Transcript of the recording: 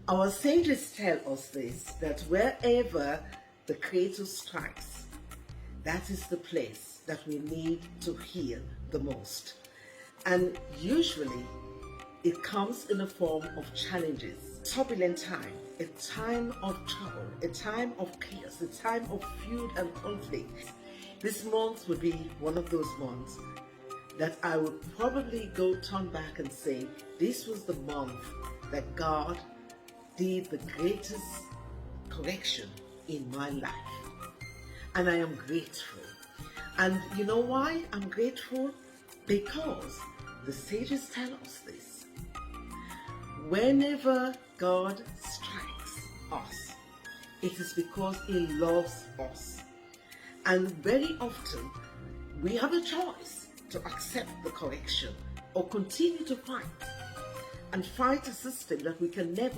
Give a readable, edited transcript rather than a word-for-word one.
Our sages tell us this, that wherever the Creator strikes, that is the place that we need to heal the most. And usually it comes in the form of challenges, turbulent time, a time of trouble, a time of chaos, a time of feud and conflict. This month would be one of those months that I would probably turn back and say, this was the month that God did the greatest correction in my life. And I am grateful. And you know why I'm grateful? Because the sages tell us this. Whenever God strikes us, it is because He loves us. And very often, we have a choice to accept the correction or continue to fight and fight a system that we can never